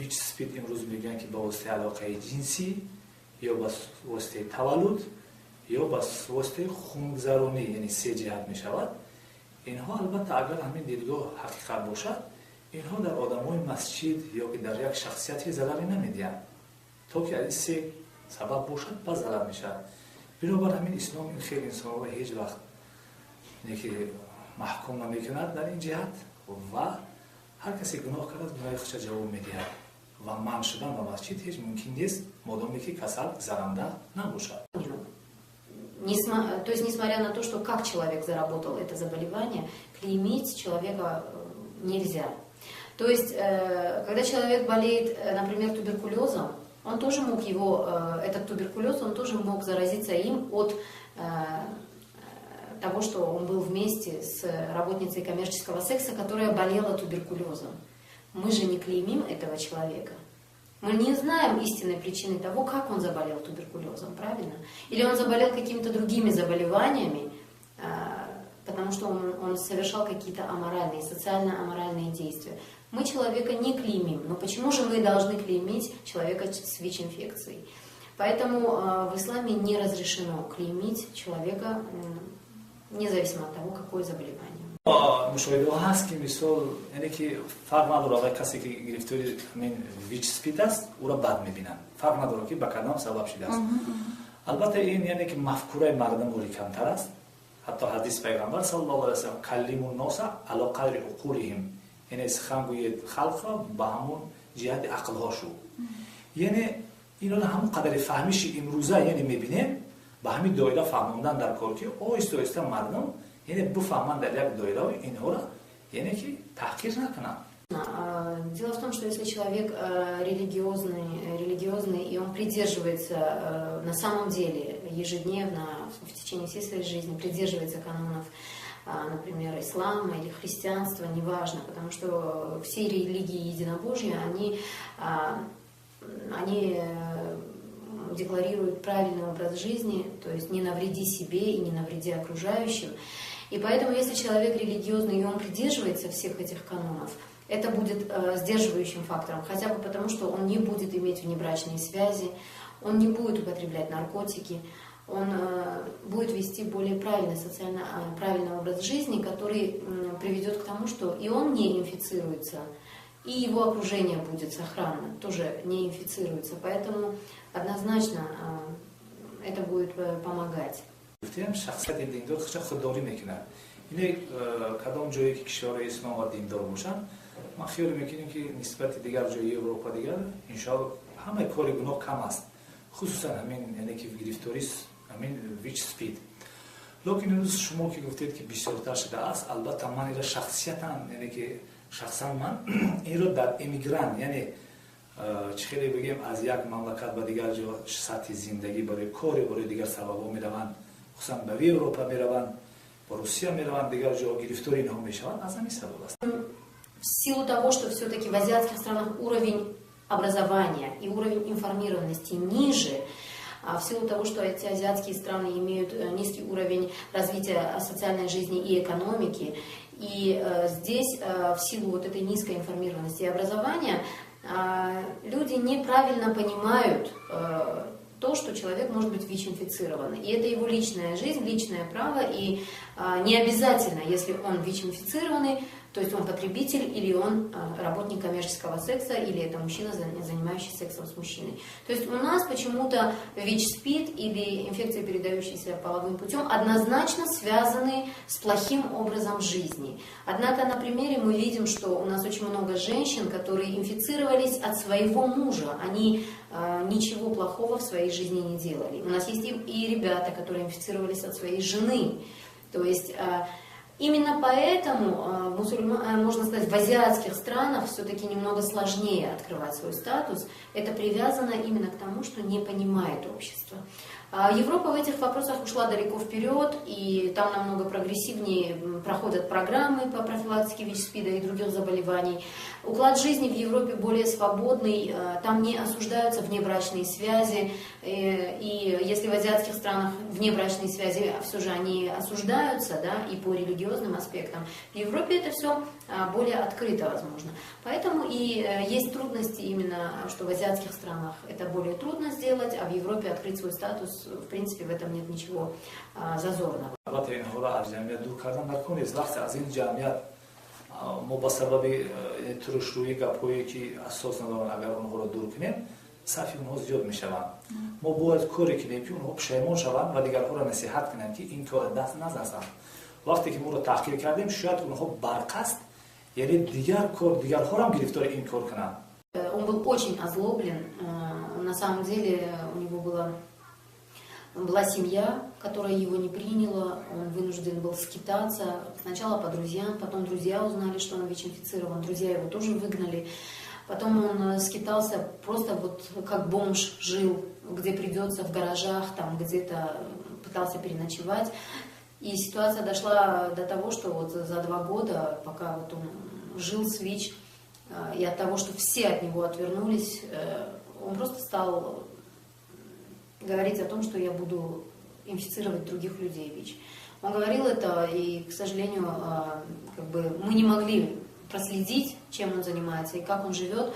ВИЧ-СПИД имрӯз мегӯянд ки ба воситаи алоқаи ҷинсӣ ё ба воситаи таваллуд ё ба воситаи хунгузаронӣ, яъне се ҷиҳат мешавад. Инҳо албатта агар ҳамин дидгоҳ ҳақиқат бошад, инҳо дар одамои масҷид ё ки дар як шахсияти зараре намедиҳанд. То ки аз ин се сабаб бошад, ба зарар мешавад. Бинобар ҳамин ислом ин хеле инсонро ҳеҷ вақт маҳкум намекунад дар ин ҷиҳат ва ҳар касе гуноҳ кард гуноҳи худша ҷавоб медиҳад ва манъ шудан ба масҷид ҳеҷ мумкин нест, модоме ки касал заранда набошад. То есть, несмотря на то, что как человек заработал это заболевание, клеймить человека нельзя. То есть, когда человек болеет, например, туберкулезом, он тоже мог этот туберкулез, он тоже мог заразиться им от того, что он был вместе с работницей коммерческого секса, которая болела туберкулезом. Мы же не клеймим этого человека. Мы не знаем истинной причины того, как он заболел туберкулезом, правильно? Или он заболел какими-то другими заболеваниями, потому что он совершал какие-то аморальные, социально-аморальные действия. Мы человека не клеймим. Но почему же мы должны клеймить человека с ВИЧ-инфекцией? Поэтому в исламе не разрешено клеймить человека, независимо от того, какое заболевание. мушоҳидаҳо ҳаст ки мисол яъне ки фарқ надорад агар касе ки гирифтори ҳамин ВИЧ-СПИД аст, ӯро бад мебинанд. Фарқ надорад ки ба кадом сабаб шудааст. албатта ин яъне ки мафкураи мардам оли камтар аст. ҳатто ҳадис пайғамбар саллаллоҳу алайҳи вассалам каллиму носа ало қадри уқулиҳим, яъне сухан гӯед халқро ба ҳамон ҷиҳати ақлҳошу. яъне инро ҳамон қадари фаҳмиши имрӯза яъне мебинем ба ҳамин доира фаҳмондан дар кор ки оҳиста оҳиста мардам яъне буфаҳманд дар як доираи инҳоро яъне ки таҳқир накунанд. Дело в том, что если человек религиозный, и он придерживается на самом деле ежедневно, в течение всей своей жизни, придерживается канонов, например, ислама или христианства, неважно, потому что все религии единобожия, они декларируют правильный образ жизни, то есть не навреди себе и не навреди окружающим. И поэтому, если человек религиозный, и он придерживается всех этих канонов, это будет сдерживающим фактором, хотя бы потому, что он не будет иметь внебрачные связи, он не будет употреблять наркотики, он будет вести более правильный, социально правильный образ жизни, который приведет к тому, что и он не инфицируется, и его окружение будет сохранно, тоже не инфицируется. Поэтому однозначно это будет помогать. گفتیم شخصیت دیندار خودش خودداری میکنه. اینه کدام جایی که کشور اسلام و دیندار باشن، ما خیال میکنیم که نسبت دیگر جایی اروپا دیگر ان شاء الله همه کار گناه کم است. خصوصا همین یعنی که گرفتاری همین ВИЧ-СПИД. لکن امروز شما که گفتید که بسیارتر شده است، البته من این شخصیتا یعنی که شخصا من این رو در امیگران یعنی چخیلی بگیم از یک مملکت به دیگر جا سطح زندگی برای کاری برای دیگر سببا میروند، خصوصا به اروپا میروند، با روسیه میروند، دیگر جا گرفتاری اینها میشوند، از همین سبب است. В силу того, что все-таки в азиатских странах уровень образования и уровень информированности ниже, в силу того, что эти азиатские страны имеют низкий уровень развития социальной жизни и экономики, и здесь в силу вот этой низкой информированности и образования люди неправильно понимают то, что человек может быть ВИЧ-инфицирован. И это его личная жизнь, личное право, и не обязательно, если он ВИЧ-инфицированный, то есть он потребитель, или он работник коммерческого секса, или это мужчина, занимающийся сексом с мужчиной. То есть у нас почему-то ВИЧ-СПИД или инфекции, передающиеся половым путем, однозначно связаны с плохим образом жизни. Однако на примере мы видим, что у нас очень много женщин, которые инфицировались от своего мужа. Они ничего плохого в своей жизни не делали. У нас есть и ребята, которые инфицировались от своей жены. То есть именно поэтому, можно сказать, в азиатских странах все-таки немного сложнее открывать свой статус. Это привязано именно к тому, что не понимает общество. Европа в этих вопросах ушла далеко вперед, и там намного прогрессивнее проходят программы по профилактике ВИЧ-СПИДа и других заболеваний. Уклад жизни в Европе более свободный, там не осуждаются внебрачные связи, и если в азиатских странах внебрачные связи все же они осуждаются, да, и по религиозному серьезным аспектом. В Европе это все более открыто возможно. Поэтому и есть трудности именно, что в азиатских странах это более трудно сделать, а в Европе открыть свой статус, в принципе, в этом нет ничего зазорного. ما با سبب ترشرویی گپ‌هایی که اساس ندارن اگر اونها رو دور کنیم صرف اونها زیاد میشوند ما باید کاری کنیم که اونها پشیمان شوند و دیگرها را نصیحت کنند که این کار دست نزنند وقتی که ما رو تحقیر کردیم شاید اونها برقصد یعنی دیگرها را هم گرفتار این کار کنند. Он был очень озлоблен, на самом деле у него была семья, которая его не приняла, он вынужден был скитаться, сначала по друзьям, потом друзья узнали, что он ВИЧ-инфицирован, друзья его тоже выгнали, потом он скитался, просто вот как бомж жил, где придется, в гаражах, там где-то пытался переночевать, и ситуация дошла до того, что вот за 2 года, пока вот он жил с ВИЧ, и от того, что все от него отвернулись, он просто стал говорить о том, что я буду инфицировать других людей ВИЧ. Он говорил это, и, к сожалению, как бы мы не могли проследить, чем он занимается и как он живет.